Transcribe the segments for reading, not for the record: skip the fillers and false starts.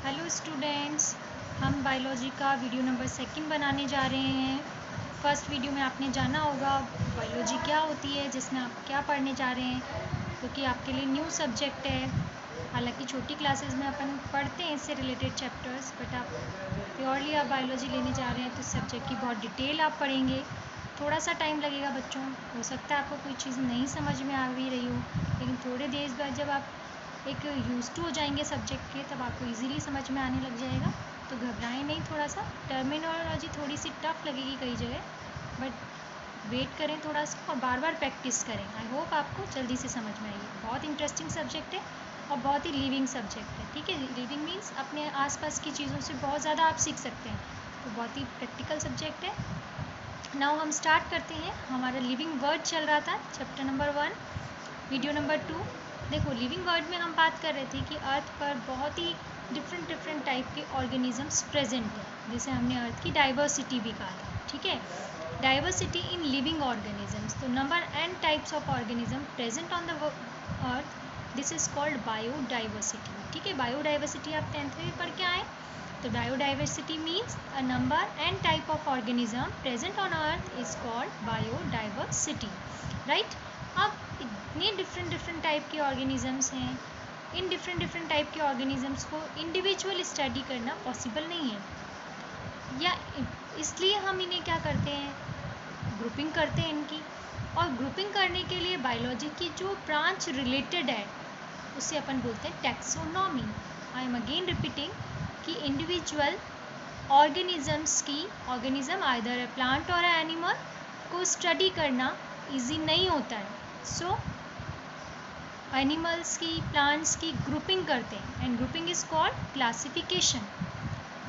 Hello students, हम biology का video number 2 बनाने जा रहे हैं। फर्स्ट वीडियो में आपने जाना होगा बायोलॉजी क्या होती है, जिसमें आप क्या पढ़ने जा रहे हैं, क्योंकि आपके लिए न्यू सब्जेक्ट है। हालांकि छोटी क्लासेस में अपन पढ़ते हैं इससे रिलेटेड चैप्टर्स, बट आप प्योरली आप बायोलॉजी लेने जा रहे हैं तो इस सब्जेक्ट की बहुत डिटेल आप पढ़ेंगे। थोड़ा सा टाइम लगेगा बच्चों, हो सकता है आपको कोई चीज़ नहीं समझ में आ भी रही हो, लेकिन थोड़े देर बाद जब आप एक यूज टू हो जाएंगे सब्जेक्ट के, तब आपको इजीली समझ में आने लग जाएगा। तो घबराएं नहीं, थोड़ा सा टर्मिनोलॉजी थोड़ी सी टफ लगेगी कई जगह, बट वेट करें थोड़ा सा और बार बार प्रैक्टिस करें। आई होप आपको जल्दी से समझ में आएगी। बहुत इंटरेस्टिंग सब्जेक्ट है और बहुत ही लिविंग सब्जेक्ट है। ठीक है, लिविंग मीन्स अपने आसपास की चीज़ों से बहुत ज़्यादा आप सीख सकते हैं, तो बहुत ही प्रैक्टिकल सब्जेक्ट है। नाउ हम स्टार्ट करते हैं। हमारा लिविंग वर्ड चल रहा था चैप्टर नंबर 1 वीडियो नंबर 2। देखो, लिविंग वर्ड में हम बात कर रहे थे कि अर्थ पर बहुत ही डिफरेंट टाइप के ऑर्गेनिजम्स प्रेजेंट हैं, जिसे हमने अर्थ की डाइवर्सिटी भी कहा था। ठीक है, डाइवर्सिटी इन लिविंग ऑर्गेनिजम्स, तो number and types of organism present on the earth, this is called biodiversity. ठीक है, बायोडाइवर्सिटी आप 10th में पढ़ के आए। तो biodiversity means a number and type of organism present on earth is called biodiversity, right. अब इतने डिफरेंट टाइप के ऑर्गेनिजम्स हैं, इन डिफरेंट टाइप के ऑर्गेनिजम्स को इंडिविजुअल स्टडी करना पॉसिबल नहीं है, या इसलिए हम इन्हें क्या करते हैं, ग्रुपिंग करते हैं इनकी। और ग्रुपिंग करने के लिए बायोलॉजी की जो ब्रांच रिलेटेड है उसे अपन बोलते हैं taxonomy. I am again repeating कि इंडिविजुअल ऑर्गेनिजम्स की, ऑर्गेनिज्म आइदर ए प्लांट और एनिमल को स्टडी करना इजी नहीं होता है। सो एनिमल्स की, प्लांट्स की ग्रुपिंग करते हैं, and grouping is called classification.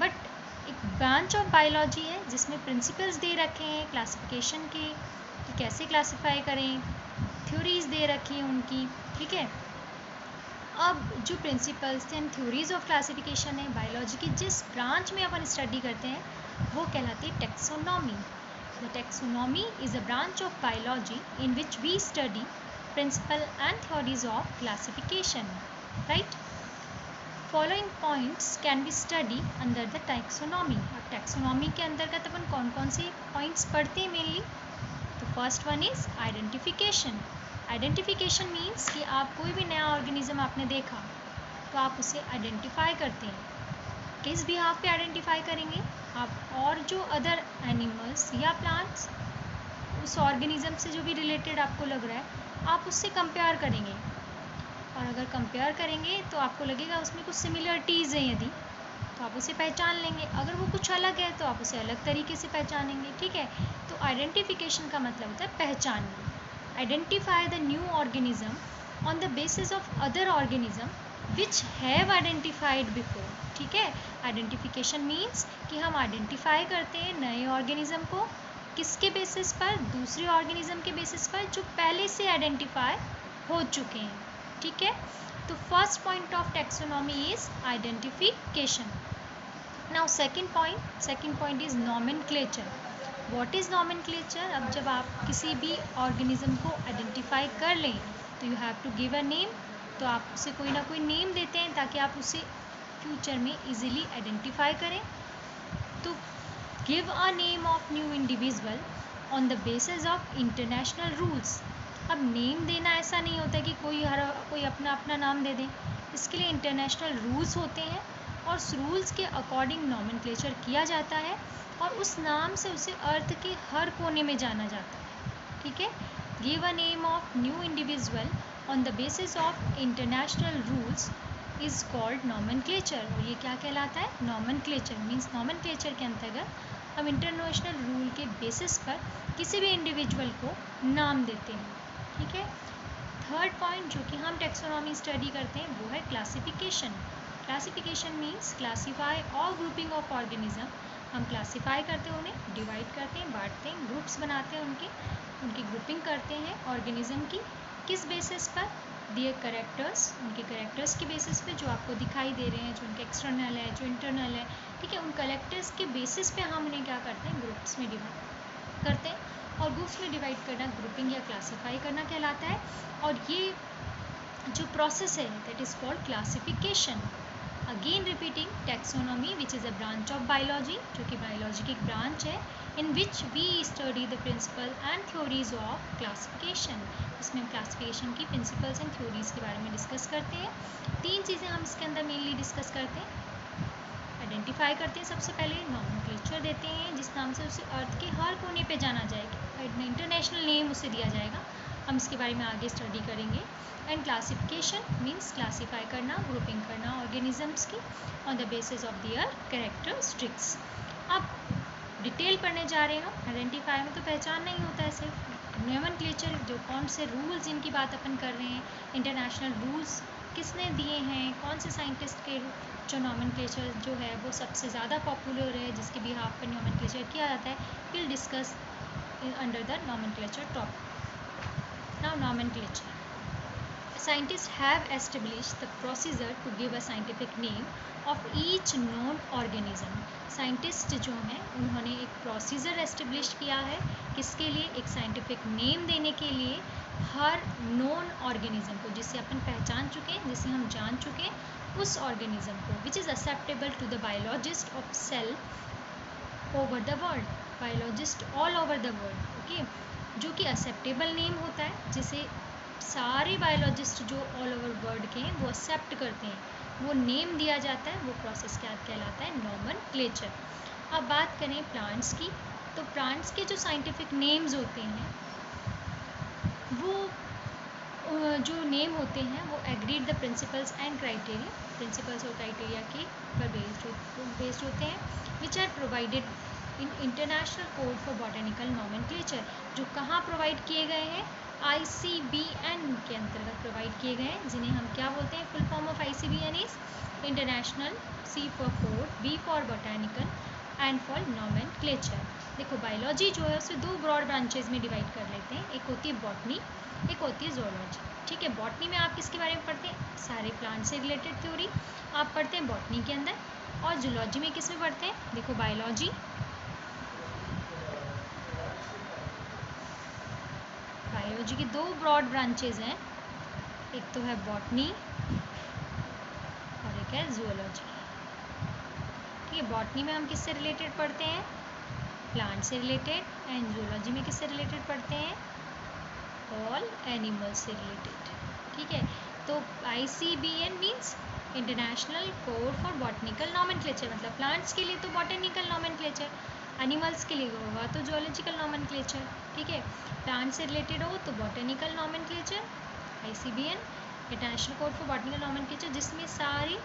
But एक ब्रांच ऑफ बायोलॉजी है जिसमें प्रिंसिपल्स दे रखे हैं क्लासिफिकेशन के, कि कैसे क्लासिफाई करें, थ्योरीज दे रखी हैं उनकी। ठीक है, अब जो principles and theories of classification है बायोलॉजी की, जिस ब्रांच में अपन स्टडी करते हैं वो कहलाती है taxonomy. The taxonomy is a branch of biology in which we study principle and theories of classification, right. Following points can be study under the taxonomy. अब टैक्सोनॉमी के अंतर्गत अपन कौन कौन से पॉइंट्स पढ़ते हैं मेनली, तो first one is identification. Identification means कि आप कोई भी नया ऑर्गेनिज्म आपने देखा तो आप उसे आइडेंटिफाई करते हैं। किस बिहाफ पे आइडेंटिफाई करेंगे आप, और जो अदर एनिमल्स या प्लांट्स उस ऑर्गेनिज्म से जो भी रिलेटेड आपको लग रहा है, आप उससे कंपेयर करेंगे। और अगर कंपेयर करेंगे तो आपको लगेगा उसमें कुछ सिमिलरिटीज़ हैं, यदि तो आप उसे पहचान लेंगे। अगर वो कुछ अलग है तो आप उसे अलग तरीके से पहचानेंगे। ठीक है, तो आइडेंटिफिकेशन का मतलब होता है पहचानना। Identify the new organism on the basis of other organism which have identified before. ठीक है, आइडेंटिफिकेशन मीन्स कि हम आइडेंटिफाई करते हैं नए ऑर्गेनिज्म को, किसके बेसिस पर, दूसरे ऑर्गेनिज्म के बेसिस पर जो पहले से आइडेंटिफाई हो चुके हैं। ठीक है, तो first point of taxonomy is identification. Now second point is nomenclature. What is nomenclature. अब जब आप किसी भी ऑर्गेनिज्म को आइडेंटिफाई कर लें तो you have to give a name, तो आप उसे कोई ना कोई नेम देते हैं ताकि आप उसे फ्यूचर में इजीली आइडेंटिफाई करें। तो give a name of new individual on the basis of international rules. अब नेम देना ऐसा नहीं होता कि कोई अपना अपना नाम दे दें, इसके लिए इंटरनेशनल रूल्स होते हैं और उस रूल्स के अकॉर्डिंग नॉमेनक्लेचर किया जाता है और उस नाम से उसे अर्थ के हर कोने में जाना जाता है। ठीक है, give a name of new individual on the basis of international rules is called nomenclature. और ये क्या कहलाता है, नॉमेनक्लेचर। मीन्स नॉमेनक्लेचर के अंतर्गत हम इंटरनेशनल रूल के बेसिस पर किसी भी इंडिविजुअल को नाम देते हैं। ठीक है, थर्ड पॉइंट जो कि हम टैक्सोनॉमी स्टडी करते हैं वो है क्लासिफिकेशन। क्लासिफिकेशन मीन्स क्लासीफाई और ग्रुपिंग ऑफ ऑर्गेनिज्म। हम क्लासीफाई करते हैं, उन्हें डिवाइड करते हैं, बांटते हैं, ग्रुप्स बनाते हैं, उनकी ग्रुपिंग करते हैं ऑर्गेनिज्म की। किस बेसिस पर, दिए करेक्टर्स, उनके करेक्टर्स के बेसिस पे जो आपको दिखाई दे रहे हैं, जो उनके एक्सटर्नल है, जो इंटरनल है। ठीक है, उन करेक्टर्स के बेसिस पे हम उन्हें क्या करते हैं, ग्रुप्स में डिवाइड करते हैं। और ग्रुप्स में डिवाइड करना ग्रुपिंग या क्लासीफाई करना कहलाता है। और ये जो प्रोसेस है that is called classification. Again repeating taxonomy which is a branch of biology, जो कि बायोलॉजी की एक ब्रांच है, in which we study the principle and theories of classification, इसमें हम क्लासिफिकेशन की प्रिंसिपल्स एंड थ्योरीज के बारे में डिस्कस करते हैं। 3 चीज़ें हम इसके अंदर मेनली डिस्कस करते हैं। आइडेंटिफाई करते हैं सबसे पहले, नॉमेनक्लेचर देते हैं जिस नाम से उसे अर्थ के हर कोने पे जाना जाएगा, इंटरनेशनल नेम उसे दिया जाएगा, हम इसके बारे में आगे स्टडी करेंगे। एंड क्लासिफिकेशन मीन्स क्लासीफाई करना, ग्रुपिंग करना ऑर्गेनिजम्स की on the basis of their characteristics. अब डिटेल पढ़ने जा रहे हैं। आइडेंटिफाई में तो पहचान नहीं होता है सिर्फ, नोमेनक्लेचर जो कौन से रूल्स जिनकी बात अपन कर रहे हैं, इंटरनेशनल रूल्स किसने दिए हैं, कौन से साइंटिस्ट के जो नोमेनक्लेचर जो है वो सबसे ज़्यादा पॉपुलर है, जिसके बिहाफ पर नोमेनक्लेचर किया जाता है, will discuss under the nomenclature topic. Now nomenclature, scientists have established the procedure to give a scientific name of each known organism. Scientist जो हैं उन्होंने एक प्रोसीजर एस्टेब्लिश किया है, किसके लिए, एक साइंटिफिक नेम देने के लिए हर नोन ऑर्गेनिज्म को, जिसे अपन पहचान चुके हैं, जिसे हम जान चुके हैं, उस ऑर्गेनिज्म को, which is acceptable to the biologist of cell over the world, biologist all over the world, okay, जो कि एक्सेप्टेबल नेम होता है, जिसे सारे बायोलॉजिस्ट जो ऑल ओवर वर्ल्ड के हैं वो एक्सेप्ट करते हैं, वो नेम दिया जाता है, वो प्रोसेस क्या कहलाता है, नोमेनक्लेचर। अब बात करें प्लांट्स की, तो प्लांट्स के जो साइंटिफिक नेम्स होते हैं वो जो नेम होते हैं वो agreed the principles and criteria, principles और क्राइटेरिया के पर बेस्ड होते हैं, which are provided in international code for botanical nomenclature, जो कहाँ प्रोवाइड किए गए हैं, ICBN के अंतर्गत प्रोवाइड किए गए हैं, जिन्हें हम क्या बोलते हैं, full form of ICBN is international, C for code, B for botanical and for nomenclature. देखो बायोलॉजी जो है उसे 2 ब्रॉड ब्रांचेज में डिवाइड कर लेते हैं, एक होती है बॉटनी, एक होती है जोलॉजी। ठीक है, बॉटनी में आप किसके बारे में पढ़ते हैं, सारे प्लांट से रिलेटेड थ्योरी आप पढ़ते हैं बॉटनी के अंदर, और जूलॉजी में किस में पढ़ते हैं, देखो बायोलॉजी, बायोलॉजी की 2 ब्रॉड ब्रांचेज हैं, एक तो है बॉटनी और एक है जूलॉजी। ठीक है, बॉटनी में हम किससे रिलेटेड पढ़ते हैं, प्लांट से रिलेटेड, एंड जूलॉजी में किससे रिलेटेड पढ़ते हैं, ऑल एनिमल्स से रिलेटेड। ठीक है, तो ICBN means international code for botanical nomenclature, मतलब प्लांट्स के लिए तो बॉटनिकल नोमेनक्लेचर, एनिमल्स के लिए होगा तो जूलॉजिकल नोमेनक्लेचर। ठीक है, प्लांट से रिलेटेड हो तो botanical nomenclature, ICBN international code for botanical nomenclature, जिसमें सारे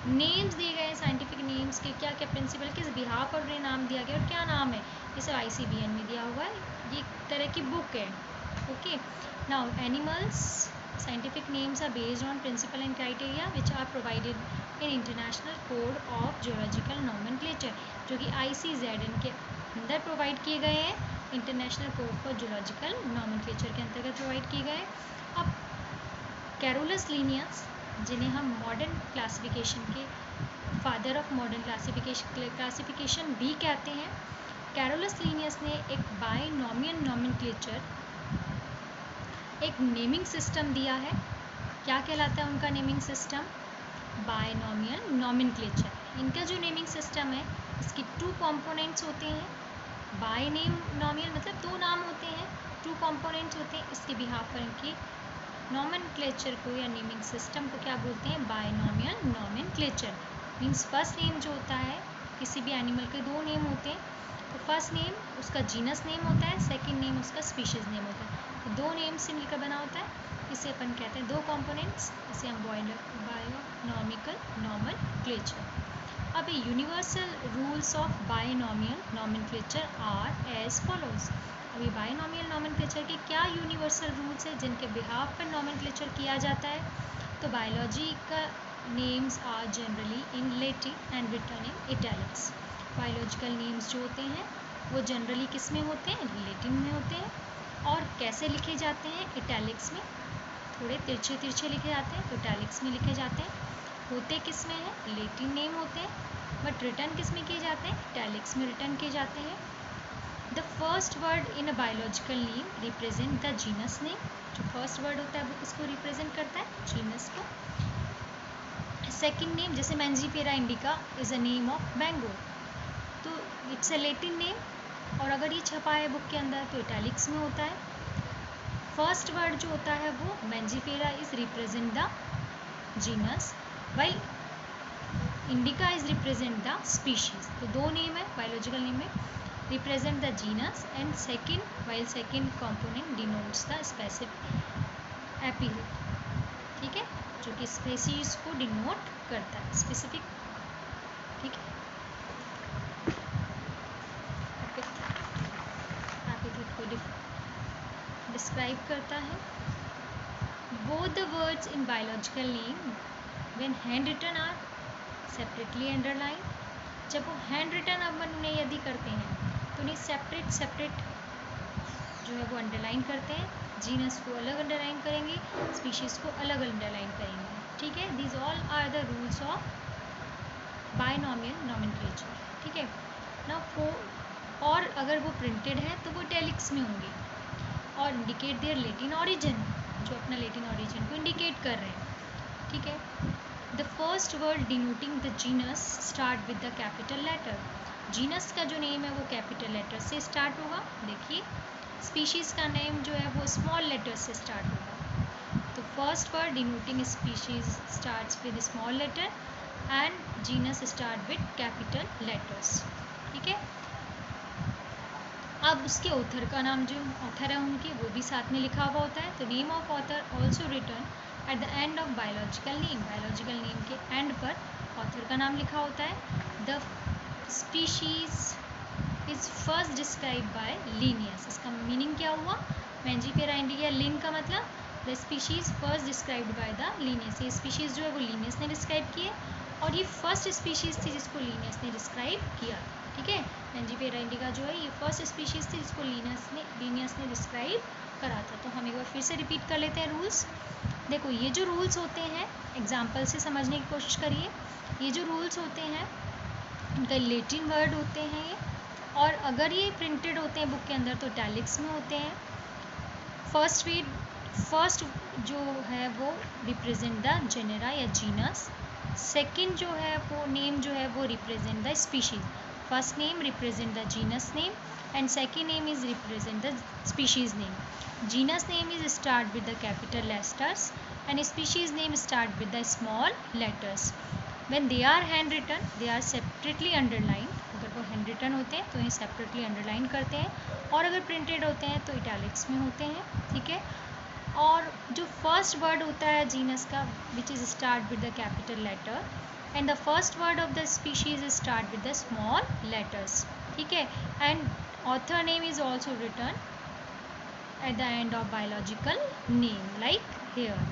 नेम्स दिए गए हैं, साइंटिफिक नेम्स के क्या क्या प्रिंसिपल, किस बिहाफ पर उन्हें नाम दिया गया और क्या नाम है, ये सब ICBN में दिया हुआ है, ये एक तरह की बुक है। Okay, now animals scientific names are based on principle and criteria which are provided in international code of zoological nomenclature, जो कि ICZN के अंदर प्रोवाइड किए गए हैं, international code for zoological nomenclature के अंतर्गत प्रोवाइड किए गए। अब कैरोलस लीनियस, जिन्हें हम मॉडर्न क्लासिफिकेशन के फादर ऑफ मॉडर्न क्लासिफिकेशन भी कहते हैं, कैरोलस लीनियस ने एक बायनॉमियल नोमेनक्लेचर, एक नेमिंग सिस्टम दिया है, क्या कहलाता है उनका नेमिंग सिस्टम, बायनॉमियल नोमेनक्लेचर। इनका जो नेमिंग सिस्टम है इसकी 2 कंपोनेंट्स होते हैं, बाय नेम नॉमियल मतलब 2 नाम होते हैं, 2 कंपोनेंट्स होते हैं, इसके बिहाफ पर इनकी नोमेनक्लेचर को या नेमिंग सिस्टम को क्या बोलते हैं, binomial nomenclature. Means first name जो होता है, किसी भी एनिमल के 2 नेम होते हैं, तो फर्स्ट नेम उसका जीनस नेम होता है, सेकंड नेम उसका स्पीशीज़ नेम होता है, तो 2 नेम से मिलकर बना होता है, इसे अपन कहते हैं 2 कंपोनेंट्स, इसे हम बायोनॉमिकल नोमेनक्लेचर। अब universal rules of binomial nomenclature are as follows. अभी बायनॉमियल नोमेनक्लेचर के क्या यूनिवर्सल रूल्स हैं जिनके बिहाफ पर नोमेनक्लेचर किया जाता है, तो बायोलॉजी का names are generally in Latin and written in italics. Biological names जो होते हैं वो जनरली किस में होते हैं, लैटिन में होते हैं, और कैसे लिखे जाते हैं, इटैलिक्स में, थोड़े तिरछे तिरछे लिखे जाते हैं तो इटैलिक्स में लिखे जाते हैं, होते किस में हैं, लैटिन नेम होते हैं, बट रिटर्न किस में किए जाते हैं, इटैलिक्स में रिटर्न किए जाते हैं। The first word in a biological name represent the genus name, जो फर्स्ट वर्ड होता है वो किसको रिप्रेजेंट करता है, जीनस को। सेकंड नेम, जैसे Mangifera indica is a name of mango, तो इट्स अ लैटिन नेम, और अगर ये छपा है बुक के अंदर तो इटैलिक्स में होता है। फर्स्ट वर्ड जो होता है वो Mangifera is represent the genus, while indica is represent the species. तो दो नेम है बायोलॉजिकल नेम में, represent the genus and second, while second component denotes the specific epithet, ठीक है, जो कि स्पीशीज को डिनोट करता है, स्पेसिफिक, ठीक है, एपिथेट को डिस्क्राइब करता है। Both the words in biological name when hand written are separately underline. जब वो हैंड रिटन अपन उन्हें यदि करते हैं तो उन्हें सेपरेट सेपरेट जो है वो अंडरलाइन करते हैं, जीनस को अलग अंडरलाइन करेंगे, स्पीशीज़ को अलग अंडरलाइन करेंगे, ठीक है। These all are the rules of binomial nomenclature, ठीक है ना। और अगर वो प्रिंटेड है तो वो इटैलिक्स में होंगे और इंडिकेट देयर लैटिन ओरिजिन, जो अपना लैटिन ओरिजिन को इंडिकेट कर रहे हैं, ठीक है। The first word denoting the genus start with the capital letter. Genus का जो नेम है वो कैपिटल लेटर से स्टार्ट होगा। देखिए स्पीशीज़ का नेम जो है वो स्मॉल लेटर से स्टार्ट होगा। तो first word denoting species starts with small letter and genus start with capital letters, ठीक है। अब उसके ऑथर का नाम, जो ऑथर है उनकी, वो भी साथ में लिखा हुआ होता है। तो name of author also written eight the end of biological name. Biological name के एंड पर ऑथर का नाम लिखा होता है। The species is first describe by Linnaeus. इसका मीनिंग क्या हुआ? मैंजीफेरा इंडिका, लिन का मतलब the species first described by the Linnaeus. ये स्पीशीज़ जो है वो लीनियस ने डिस्क्राइब किए और ये फर्स्ट स्पीशीज़ थी जिसको लीनियस ने डिस्क्राइब किया, ठीक है। मैंजीफेरा इंडिका जो है ये फर्स्ट स्पीशीज़ थी जिसको लीनियस ने डिस्क्राइब करा था। तो हम एक बार फिर से रिपीट कर लेते हैं रूल्स। देखो ये जो रूल्स होते हैं एग्जाम्पल से समझने की कोशिश करिए। ये जो रूल्स होते हैं इनका लैटिन वर्ड होते हैं ये, और अगर ये प्रिंटेड होते हैं बुक के अंदर तो इटैलिक्स में होते हैं। फर्स्ट जो है वो रिप्रेजेंट द जेनेरा या जीनस, सेकंड जो है वो नेम जो है वो represent the species. First name represent the genus name and second name is represent the species name. Genus name is start with the capital letters and species name start with the small letters. When they are hand written they are separately underline. अगर वो hand written होते हैं तो इन्हें separately underline करते हैं, और अगर प्रिंटेड होते हैं तो इटैलिक्स में होते हैं, ठीक है। और जो फर्स्ट वर्ड होता है जीनस का which is start with the capital letter and the first word of the species is start with the small letters, ठीक है। And author name is also written at the end of biological name like here,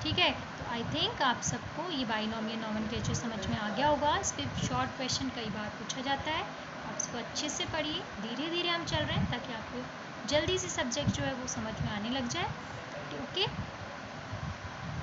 ठीक है। तो I think आप सबको ये binomial nomenclature समझ में आ गया होगा। इस पर शॉर्ट क्वेश्चन कई बार पूछा जाता है, आप इसको अच्छे से पढ़िए। धीरे धीरे हम चल रहे हैं ताकि आपको जल्दी से सब्जेक्ट जो है वो समझ में आने लग जाए, ओके।